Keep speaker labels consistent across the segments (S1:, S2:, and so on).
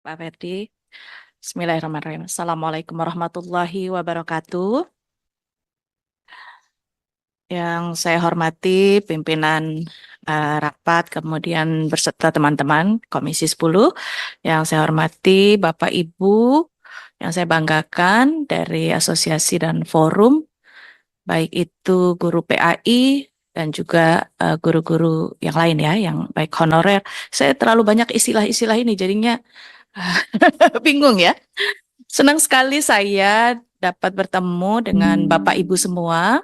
S1: Pak Ferdi. Bismillahirrahmanirrahim. Assalamualaikum warahmatullahi wabarakatuh. Yang saya hormati pimpinan rapat, kemudian berserta teman-teman Komisi 10. Yang saya hormati Bapak Ibu, yang saya banggakan dari asosiasi dan forum, baik itu guru PAI dan juga guru-guru yang lain ya, yang baik honorer. Saya terlalu banyak istilah-istilah ini, jadinya bingung ya. Senang sekali saya dapat bertemu dengan Bapak Ibu semua,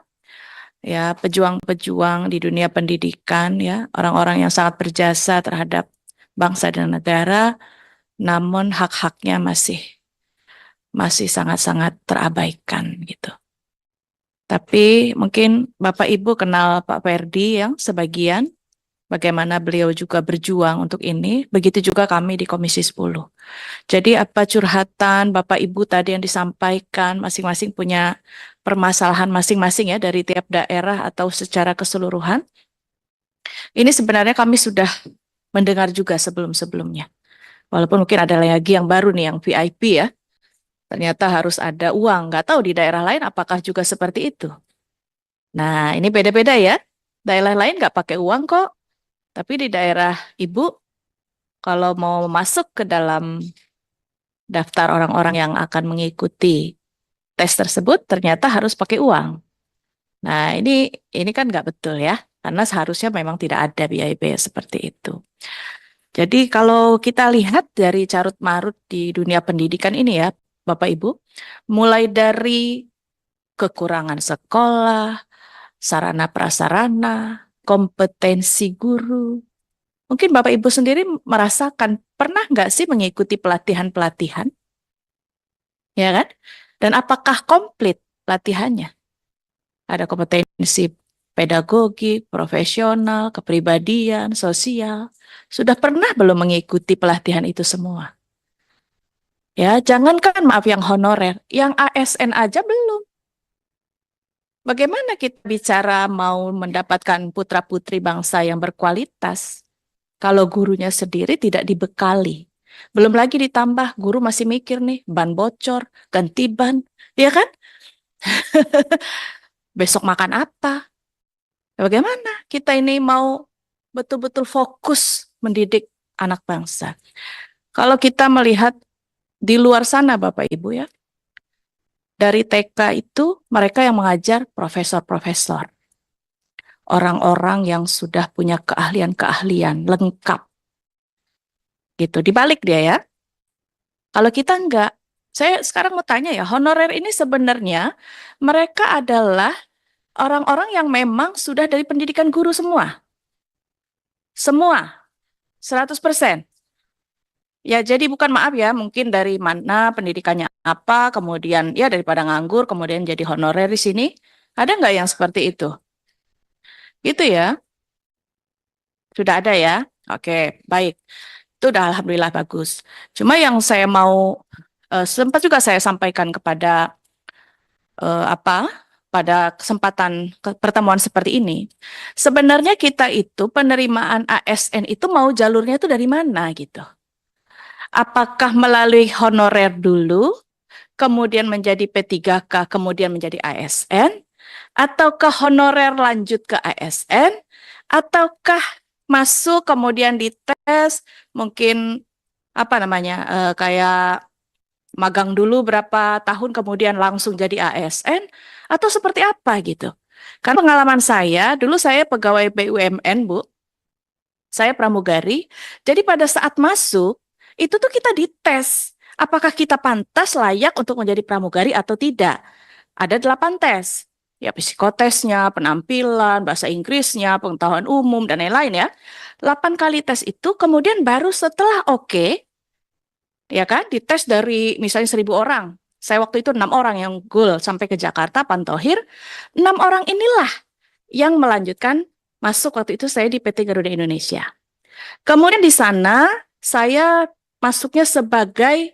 S1: ya pejuang-pejuang di dunia pendidikan, ya orang-orang yang sangat berjasa terhadap bangsa dan negara, namun hak-haknya masih sangat-sangat terabaikan gitu. Tapi mungkin Bapak Ibu kenal Pak Ferdi yang sebagian, bagaimana beliau juga berjuang untuk ini, begitu juga kami di Komisi 10. Jadi apa curhatan Bapak Ibu tadi yang disampaikan, masing-masing punya permasalahan masing-masing ya dari tiap daerah atau secara keseluruhan. Ini sebenarnya kami sudah mendengar juga sebelum-sebelumnya. Walaupun mungkin ada lagi yang baru nih, yang VIP ya. Ternyata harus ada uang. Nggak tahu di daerah lain apakah juga seperti itu. Nah, ini beda-beda ya. Daerah lain nggak pakai uang kok. Tapi di daerah Ibu, kalau mau masuk ke dalam daftar orang-orang yang akan mengikuti tes tersebut, ternyata harus pakai uang. Nah, ini kan nggak betul ya. Karena seharusnya memang tidak ada biaya-biaya seperti itu. Jadi kalau kita lihat dari carut marut di dunia pendidikan ini ya, Bapak Ibu, mulai dari kekurangan sekolah, sarana prasarana, kompetensi guru. Mungkin Bapak Ibu sendiri merasakan, pernah nggak sih mengikuti pelatihan-pelatihan? Ya kan? Dan apakah komplit pelatihannya? Ada kompetensi pedagogi, profesional, kepribadian, sosial. Sudah pernah belum mengikuti pelatihan itu semua? Ya, jangankan maaf yang honorer, yang ASN aja belum. Bagaimana kita bicara mau mendapatkan putra-putri bangsa yang berkualitas kalau gurunya sendiri tidak dibekali? Belum lagi ditambah guru masih mikir nih, ban bocor, ganti ban, ya kan? Besok makan apa? Bagaimana kita ini mau betul-betul fokus mendidik anak bangsa? Kalau kita melihat di luar sana Bapak Ibu ya, dari TK itu mereka yang mengajar profesor-profesor, orang-orang yang sudah punya keahlian-keahlian lengkap. Gitu, dibalik dia ya. Kalau kita enggak, saya sekarang mau tanya ya, honorer ini sebenarnya mereka adalah orang-orang yang memang sudah dari pendidikan guru semua. Semua, 100%. Ya, jadi bukan maaf ya, mungkin dari mana pendidikannya apa, kemudian ya daripada nganggur, kemudian jadi honorer di sini. Ada nggak yang seperti itu? Gitu ya, sudah ada ya. Oke, baik. Itu udah alhamdulillah bagus. Cuma yang saya mau, sempat juga saya sampaikan kepada apa pada kesempatan pertemuan seperti ini. Sebenarnya kita itu penerimaan ASN itu mau jalurnya itu dari mana gitu. Apakah melalui honorer dulu, kemudian menjadi P3K, kemudian menjadi ASN, ataukah honorer lanjut ke ASN, ataukah masuk kemudian dites, mungkin apa namanya, kayak magang dulu berapa tahun kemudian langsung jadi ASN, atau seperti apa gitu. Karena pengalaman saya, dulu saya pegawai BUMN, Bu, saya pramugari, jadi pada saat masuk, itu tuh kita dites, apakah kita pantas layak untuk menjadi pramugari atau tidak. Ada 8 tes, ya psikotesnya, penampilan, bahasa Inggrisnya, pengetahuan umum, dan lain-lain ya. 8 kali tes itu, kemudian baru setelah oke, ya kan, dites dari misalnya 1.000 orang. Saya waktu itu 6 orang yang goal sampai ke Jakarta, Pantohir. 6 orang inilah yang melanjutkan masuk waktu itu saya di PT Garuda Indonesia. Kemudian di sana saya masuknya sebagai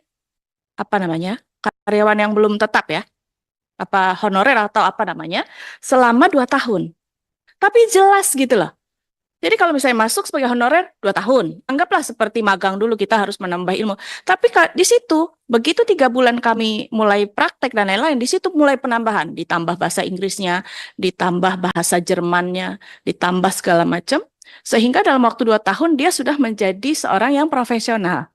S1: apa namanya, karyawan yang belum tetap ya, apa honorer atau apa namanya, selama 2 tahun. Tapi jelas gitu loh. Jadi kalau misalnya masuk sebagai honorer 2 tahun, anggaplah seperti magang dulu kita harus menambah ilmu. Tapi di situ, begitu 3 bulan kami mulai praktek dan lain-lain, di situ mulai penambahan, ditambah bahasa Inggrisnya, ditambah bahasa Jermannya, ditambah segala macam. Sehingga dalam waktu 2 tahun dia sudah menjadi seorang yang profesional.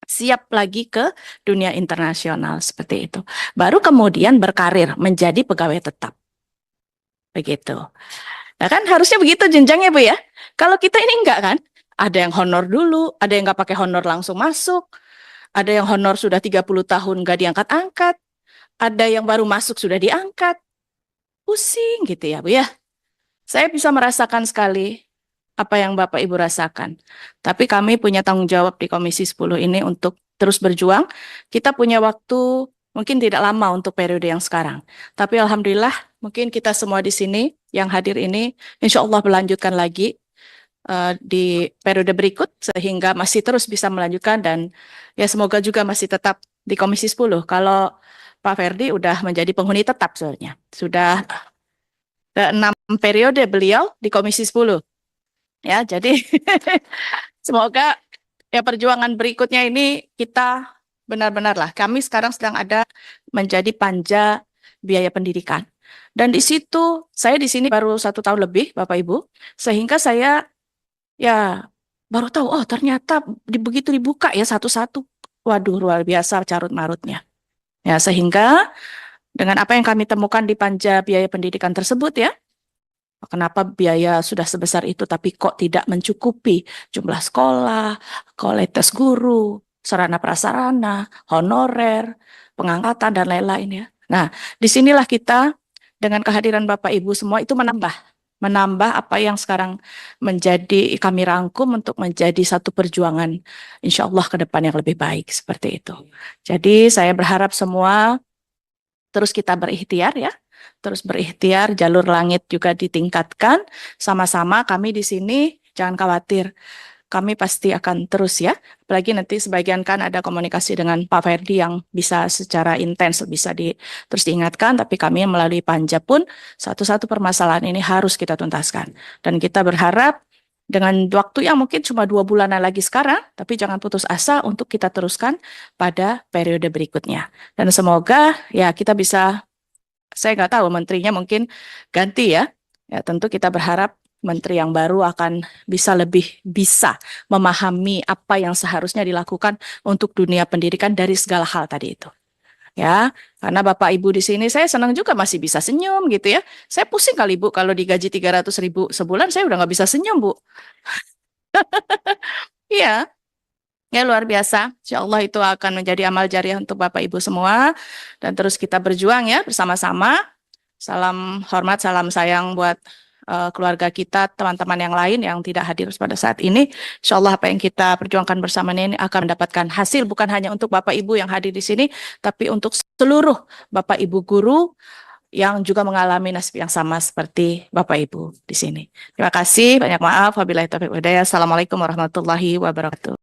S1: Siap lagi ke dunia internasional seperti itu. Baru kemudian berkarir menjadi pegawai tetap. Begitu. Nah kan harusnya begitu jenjangnya Bu ya. Kalau kita ini enggak kan, ada yang honor dulu, ada yang enggak pakai honor langsung masuk, ada yang honor sudah 30 tahun enggak diangkat-angkat, ada yang baru masuk sudah diangkat. Pusing gitu ya Bu ya. Saya bisa merasakan sekali apa yang Bapak Ibu rasakan. Tapi kami punya tanggung jawab di Komisi 10 ini untuk terus berjuang. Kita punya waktu mungkin tidak lama untuk periode yang sekarang. Tapi Alhamdulillah mungkin kita semua di sini yang hadir ini insya Allah melanjutkan lagi di periode berikut sehingga masih terus bisa melanjutkan dan ya semoga juga masih tetap di Komisi 10. Kalau Pak Ferdi udah menjadi penghuni tetap sebenarnya. Sudah 6 periode beliau di Komisi 10. Ya, jadi semoga ya perjuangan berikutnya ini kita benar-benar lah. Kami sekarang sedang ada menjadi panja biaya pendidikan. Dan di situ, saya di sini baru 1 tahun lebih, Bapak Ibu, sehingga saya ya baru tahu, oh ternyata begitu dibuka ya satu-satu. Waduh, luar biasa carut-marutnya. Ya, sehingga dengan apa yang kami temukan di panja biaya pendidikan tersebut ya, kenapa biaya sudah sebesar itu tapi kok tidak mencukupi jumlah sekolah, kualitas guru, sarana prasarana, honorer, pengangkatan dan lain-lain ya. Nah, disinilah kita dengan kehadiran Bapak Ibu semua itu menambah apa yang sekarang menjadi kami rangkum untuk menjadi satu perjuangan insya Allah ke depan yang lebih baik seperti itu. Jadi saya berharap semua terus kita berikhtiar ya. Terus berikhtiar, jalur langit juga ditingkatkan. Sama-sama kami di sini, jangan khawatir. Kami pasti akan terus ya. Apalagi nanti sebagian kan ada komunikasi dengan Pak Ferdi yang bisa secara intens bisa terus diingatkan. Tapi kami melalui panja pun satu-satu permasalahan ini harus kita tuntaskan. Dan kita berharap dengan waktu yang mungkin cuma 2 bulanan lagi sekarang, tapi jangan putus asa untuk kita teruskan pada periode berikutnya. Dan semoga ya kita bisa, saya nggak tahu menterinya mungkin ganti ya. Ya tentu kita berharap menteri yang baru akan lebih bisa memahami apa yang seharusnya dilakukan untuk dunia pendidikan dari segala hal tadi itu. Ya, karena Bapak Ibu di sini saya senang juga masih bisa senyum gitu ya. Saya pusing kali Bu kalau digaji 300.000 sebulan saya udah nggak bisa senyum Bu. Iya, ya luar biasa. Insya Allah itu akan menjadi amal jariah untuk Bapak Ibu semua. Dan terus kita berjuang ya bersama-sama. Salam hormat, salam sayang buat keluarga kita, teman-teman yang lain yang tidak hadir pada saat ini. Insya Allah apa yang kita perjuangkan bersama ini akan mendapatkan hasil bukan hanya untuk Bapak Ibu yang hadir di sini, tapi untuk seluruh Bapak Ibu guru yang juga mengalami nasib yang sama seperti Bapak Ibu di sini. Terima kasih, banyak maaf. Wabillahi taufiq wal hidayah. Assalamualaikum warahmatullahi wabarakatuh.